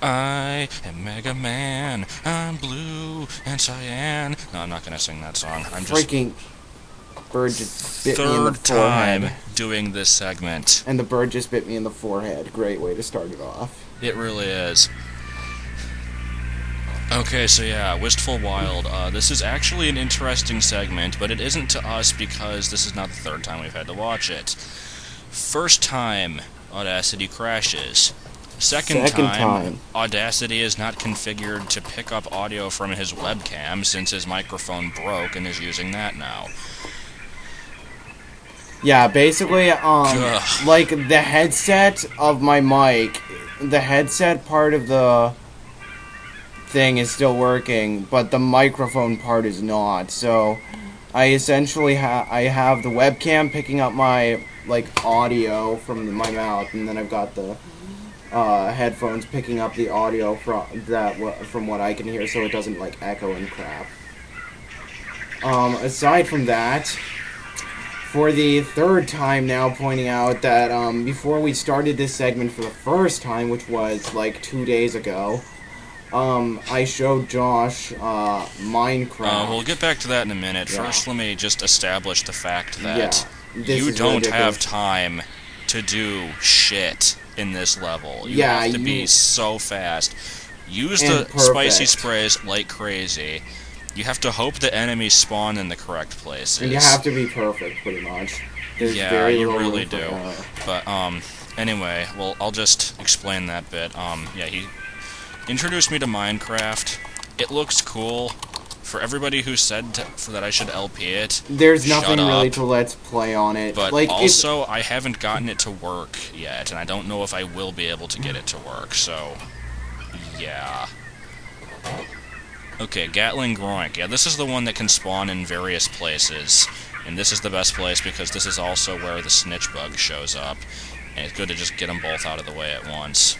I am Mega Man, I'm blue and cyan. No, I'm not gonna sing that song. I'm just Freaking bird just bit me in the third time forehead. doing this segment. And the bird just bit me in the forehead. Great way to start it off. It really is. Okay, so yeah, Wistful Wild. This is actually an interesting segment, but it isn't to us because this is not the third time we've had to watch it. First time, Audacity crashes. Second time, Audacity is not configured to pick up audio from his webcam since his microphone broke and is using that now. Yeah, basically, Ugh. like, the headset of my mic, the headset part of the thing is still working, but the microphone part is not, so I essentially I have the webcam picking up my, like, audio from my mouth, and then I've got the headphones picking up the audio from what I can hear, so it doesn't, like, echo and crap. Aside from that, for the third time now, pointing out that before we started this segment for the first time, which was like 2 days ago, I showed Josh Minecraft. We'll get back to that in a minute. Yeah. First, let me just establish the fact that this you is don't ridiculous. have time to do shit in this level. You Yeah, have to be so fast. Use And the spicy perfect. sprays like crazy. You have to hope the enemies spawn in the correct places. And you have to be perfect, pretty much. There's Yeah, very you little really room for do. error. But, anyway, well, I'll just explain that bit. Yeah, he introduced me to Minecraft. It looks cool. For everybody who said that I should LP it, There's shut nothing really up. to let's play on it. But like, also, I haven't gotten it to work yet, and I don't know if I will be able to get it to work, so yeah. Okay, Gatling Groink. Yeah, this is the one that can spawn in various places, and this is the best place because this is also where the snitch bug shows up, and it's good to just get them both out of the way at once.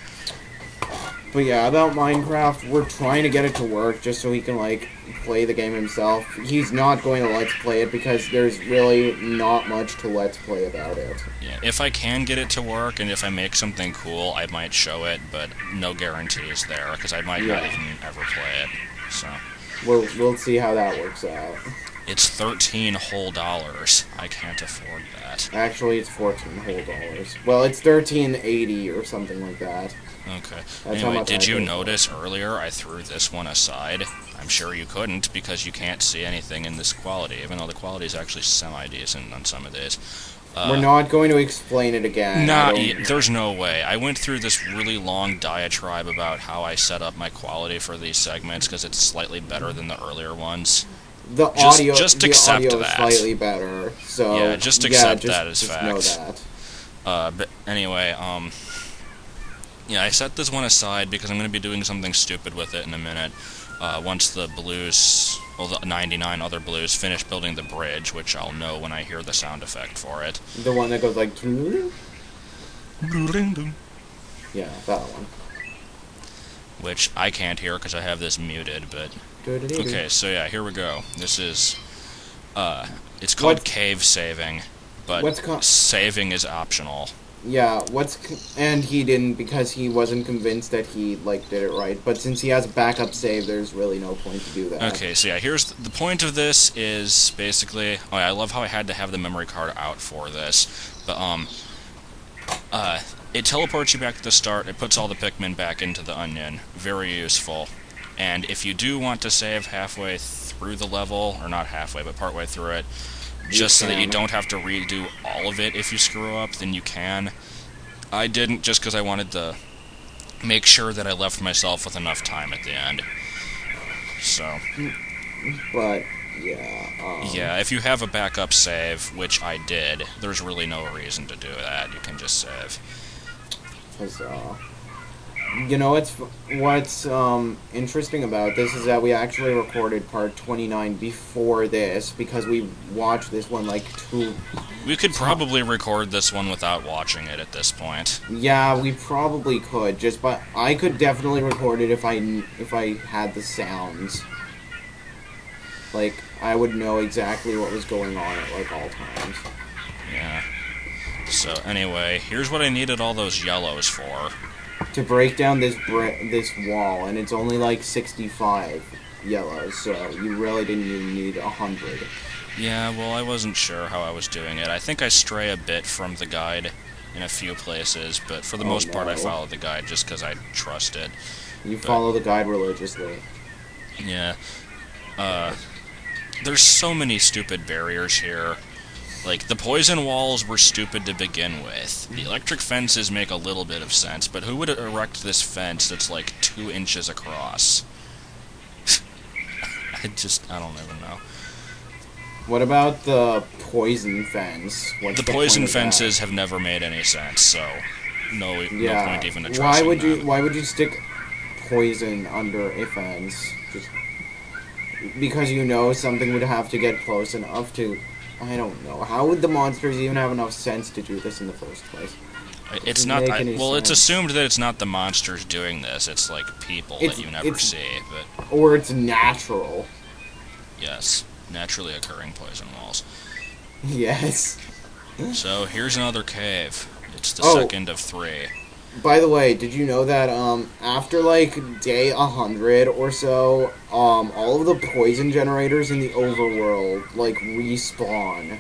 But yeah, about Minecraft, we're trying to get it to work just so he can, like, play the game himself. He's not going to let's play it because there's really not much to let's play about it. Yeah, if I can get it to work, and if I make something cool, I might show it, but no guarantees there, because I might not even ever play it, so. We'll see how that works out. It's $13 whole. I can't afford that. Actually, it's $14 whole. Well, it's $13.80 or something like that. Okay. how Anyway, much did I you paid. notice earlier I threw this one aside? I'm sure you couldn't because you can't see anything in this quality, even though the quality is actually semi-decent on some of these. We're not going to explain it again. There's no way. I went through this really long diatribe about how I set up my quality for these segments because it's slightly better than the earlier ones. The audio, just accept the audio that. is slightly better. So Yeah, just accept just, that as just fact. know that. But anyway, yeah, I set this one aside because I'm going to be doing something stupid with it in a minute. Once the blues, well, the 99 other blues finish building the bridge, which I'll know when I hear the sound effect for it. The one that goes like, yeah, that one. Which I can't hear because I have this muted, but... Okay, so yeah, here we go. This is, it's called cave saving, but saving is optional. Yeah, and he didn't because he wasn't convinced that he, like, did it right. But since he has a backup save, there's really no point to do that. Okay, so yeah, here's the point of this is basically... Oh, yeah, I love how I had to have the memory card out for this. But, it teleports you back to the start, it puts all the Pikmin back into the onion. Very useful. And if you do want to save halfway through the level, or not halfway, but partway through it, just so that you don't have to redo all of it if you screw up, then you can. I didn't just because I wanted to make sure that I left myself with enough time at the end. So. But, yeah. Yeah, if you have a backup save, which I did, there's really no reason to do that. You can just save. Because, you know, what's interesting about this is that we actually recorded part 29 before this, because we watched this one, like, We could probably record this one without watching it at this point. Yeah, we probably could, but I could definitely record it if I had the sounds. Like, I would know exactly what was going on at, like, all times. Yeah. So, anyway, here's what I needed all those yellows for. to break down this wall, and it's only like 65 yellows, so you really didn't even need 100. Yeah, well, I wasn't sure how I was doing it. I think I stray a bit from the guide in a few places, but for the most part I follow the guide just because I trust it. You follow the guide religiously. Yeah. There's so many stupid barriers here. Like, the poison walls were stupid to begin with. The electric fences make a little bit of sense, but who would erect this fence that's like 2 inches across? I don't even know. What about the poison fence? The poison fences have never made any sense, so no point even addressing them. Why would you stick poison under a fence? Just because you know something would have to get close enough to... I don't know. How would the monsters even have enough sense to do this in the first place? It's not... it's assumed that it's not the monsters doing this. It's like people that you never see, but... Or it's natural. Yes. Naturally occurring poison walls. Yes. So, here's another cave. It's the second of 3. By the way, did you know that after like day 100 or so, all of the poison generators in the overworld like respawn?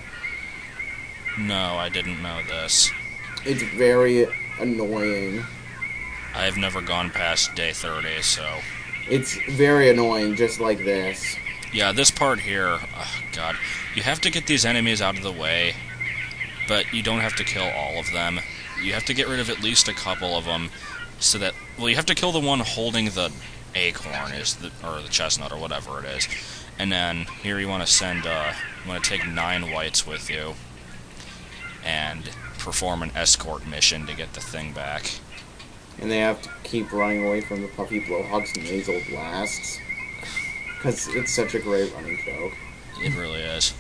No, I didn't know this. It's very annoying. I've never gone past day 30, so... It's very annoying, just like this. Yeah, this part here, oh god, you have to get these enemies out of the way, but you don't have to kill all of them. You have to get rid of at least a couple of them, so that, well, you have to kill the one holding the acorn, or the chestnut, or whatever it is. And then, here you want to send, you want to take 9 whites with you, and perform an escort mission to get the thing back. And they have to keep running away from the Puffy Blowhog's nasal blasts. Because it's such a great running joke. It really is.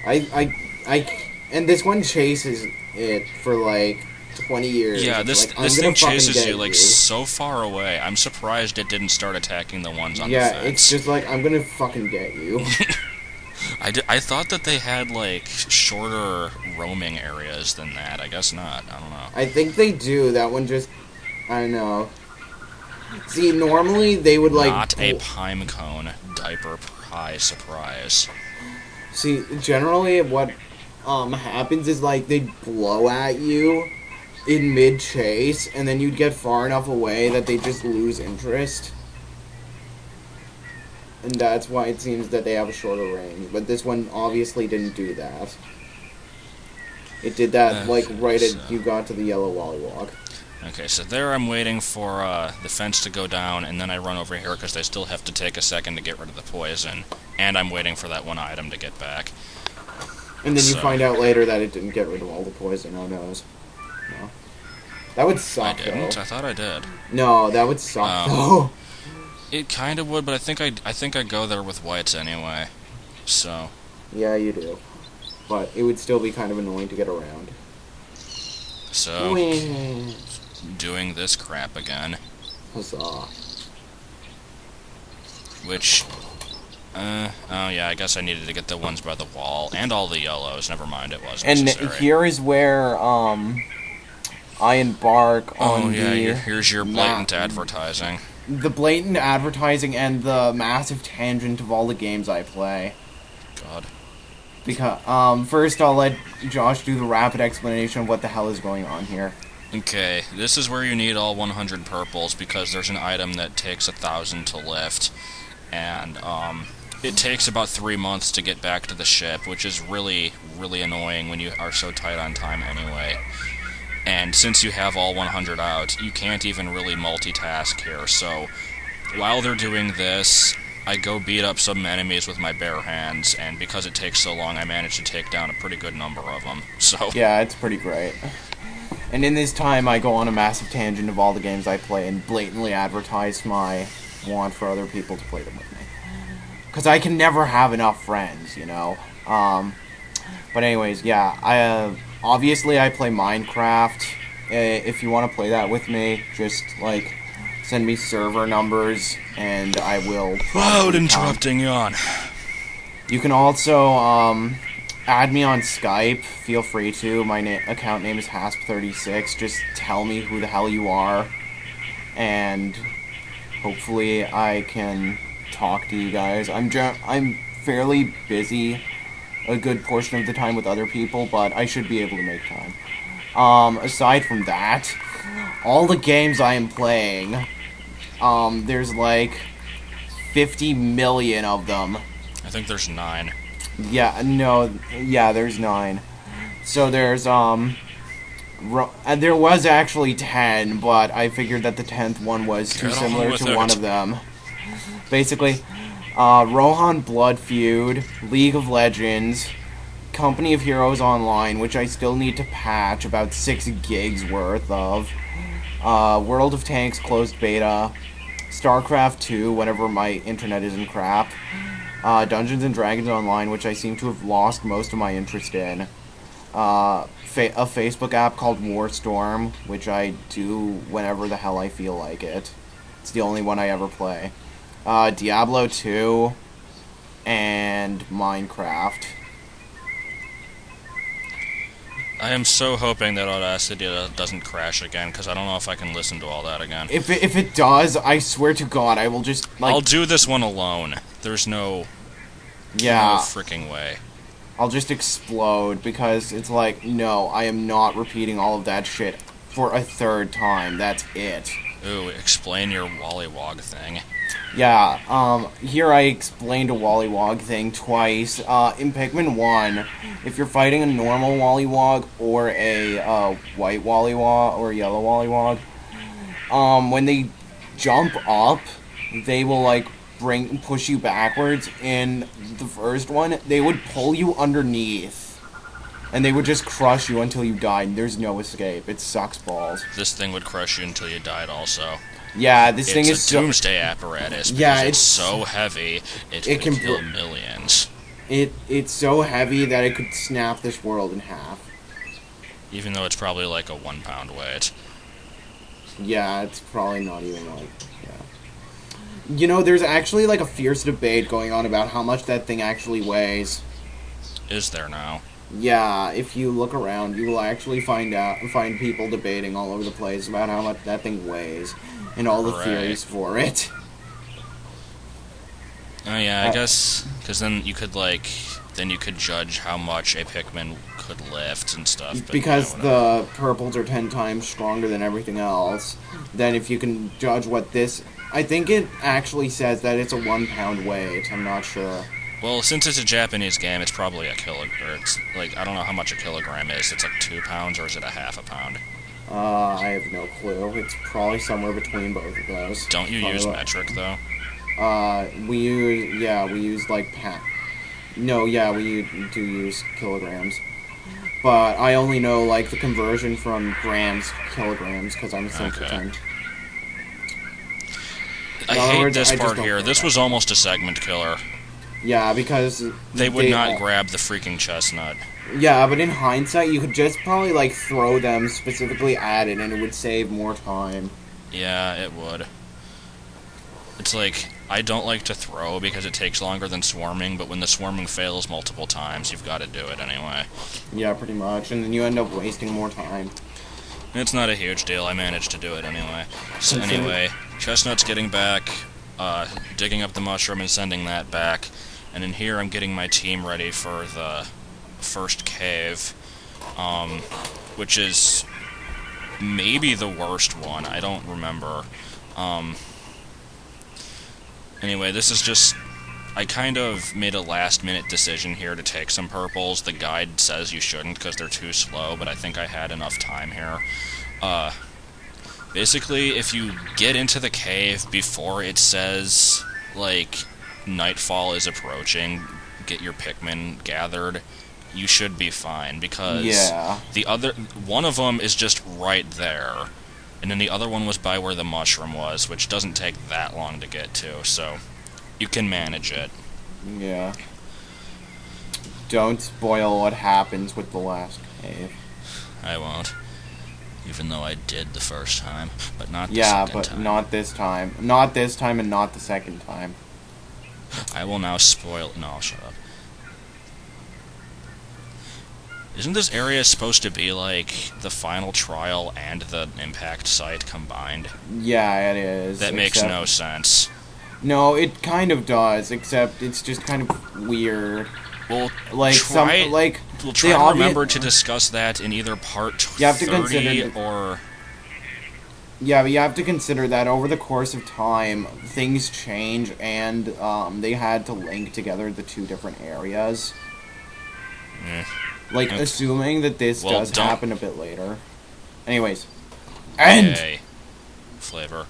And this one chases it for like 20 years. Yeah, this thing chases you like so far away. I'm surprised it didn't start attacking the ones on the fence. Yeah, it's just like, I'm gonna fucking get you. I thought that they had like shorter roaming areas than that. I guess not. I don't know. I think they do. That one just, I don't know. See, normally they would like... Not a pime cone diaper pie surprise. See, generally what happens is like they'd blow at you in mid-chase, and then you'd get far enough away that they just lose interest. And that's why it seems that they have a shorter range. But this one obviously didn't do that. It did that like right as you got to the yellow Wollywog. Okay, so there I'm waiting for the fence to go down, and then I run over here because they still have to take a second to get rid of the poison. And I'm waiting for that one item to get back. And then you find out later that it didn't get rid of all the poison. Oh, no. No. That would suck, I didn't. though. I thought I did. No, that would suck, though. It kind of would, but I think I'd go there with whites anyway. So. Yeah, you do. But it would still be kind of annoying to get around. So. Doing this crap again. Huzzah. Which, oh yeah, I guess I needed to get the ones by the wall, and all the yellows, never mind, it wasn't necessary. And here is where, I embark on here's your blatant advertising. The blatant advertising and the massive tangent of all the games I play. God. Because, first I'll let Josh do the rapid explanation of what the hell is going on here. Okay, this is where you need all 100 purples, because there's an item that takes 1,000 to lift, and, it takes about 3 months to get back to the ship, which is really, really annoying when you are so tight on time anyway. And since you have all 100 out, you can't even really multitask here, so while they're doing this, I go beat up some enemies with my bare hands, and because it takes so long, I manage to take down a pretty good number of them, so... Yeah, it's pretty great. And in this time, I go on a massive tangent of all the games I play and blatantly advertise my want for other people to play them with me. Because I can never have enough friends, you know? But anyways, yeah, obviously I play Minecraft. If you want to play that with me, just, like, send me server numbers, and I will... Loud interrupting yawn. You can also, add me on Skype. Feel free to. My account name is Hasp36. Just tell me who the hell you are. and hopefully I can talk to you guys. I'm fairly busy a good portion of the time with other people, but I should be able to make time. Aside from that, all the games I am playing, there's like 50 million of them. I think there's 9. Yeah, no, yeah, there's 9. So there's, there was actually 10, but I figured that the 10th one was too similar to one of them. Basically, Rohan Blood Feud, League of Legends, Company of Heroes Online, which I still need to patch about 6 gigs worth of, World of Tanks Closed Beta, StarCraft 2, whenever my internet isn't crap, Dungeons and Dragons Online, which I seem to have lost most of my interest in, a Facebook app called Warstorm, which I do whenever the hell I feel like it. It's the only one I ever play. Diablo 2, and Minecraft. I am so hoping that Audacity doesn't crash again, because I don't know if I can listen to all that again. If it does, I swear to God, I will just, like... I'll do this one alone. There's no freaking way. I'll just explode, because it's like, no, I am not repeating all of that shit for a 3rd time. That's it. Ooh, explain your Wollywog thing. Yeah, here I explained a Wollywog thing twice. In Pikmin 1, if you're fighting a normal Wollywog or a, white Wollywog or a yellow Wollywog, when they jump up, they will, like, push you backwards. In the first one, they would pull you underneath, and they would just crush you until you died. There's no escape. It sucks balls. This thing would crush you until you died also. Yeah, this thing is It's a Doomsday apparatus. Yeah, it's so heavy, it can kill millions. It's so heavy that it could snap this world in half. Even though it's probably like a 1 pound weight. Yeah, it's probably not even like... Yeah. You know, there's actually like a fierce debate going on about how much that thing actually weighs. Is there now? Yeah, if you look around, you will actually find people debating all over the place about how much that thing weighs. And all the theories for it. Oh yeah, I guess, because then you could judge how much a Pikmin could lift and stuff. But because the purples are 10 times stronger than everything else, then if you can judge what this... I think it actually says that it's a 1 pound weight, I'm not sure. Well, since it's a Japanese game, it's probably a kilogram. It's like, I don't know how much a kilogram is. It's like 2 pounds, or is it a half a pound? I have no clue. It's probably somewhere between both of those. Don't you use metric, though? We use, like, No, yeah, we do use kilograms. But I only know, like, the conversion from grams to kilograms, because I'm a simpleton. I hate this part here. This was almost a segment killer. Yeah, because... They would not grab the freaking chestnut. Yeah, but in hindsight, you could just probably, like, throw them specifically at it, and it would save more time. Yeah, it would. It's like, I don't like to throw because it takes longer than swarming, but when the swarming fails multiple times, you've got to do it anyway. Yeah, pretty much, and then you end up wasting more time. It's not a huge deal, I managed to do it anyway. So anyway, Chestnut's getting back, digging up the mushroom and sending that back, and in here I'm getting my team ready for the first cave, which is maybe the worst one. I don't remember. Anyway, this is just... I kind of made a last-minute decision here to take some purples. The guide says you shouldn't because they're too slow, but I think I had enough time here. Basically, if you get into the cave before it says, like, nightfall is approaching, get your Pikmin gathered, you should be fine, because one of them is just right there, and then the other one was by where the mushroom was, which doesn't take that long to get to, so you can manage it. Yeah. Don't spoil what happens with the last cave. I won't. Even though I did the first time, but not the second time. Yeah, but not this time. Not this time and not the second time. I will now spoil... No, I'll shut up. Isn't this area supposed to be like the final trial and the impact site combined? Yeah, it is. That makes no sense. No, it kind of does, except it's just kind of weird. We'll Like try to remember to discuss that in either part you have to 30 or... Yeah, but you have to consider that over the course of time, things change, and they had to link together the two different areas. Like, Okay. assuming that this Well, does don't- happen a bit later. Anyways. End! Yay. Flavor.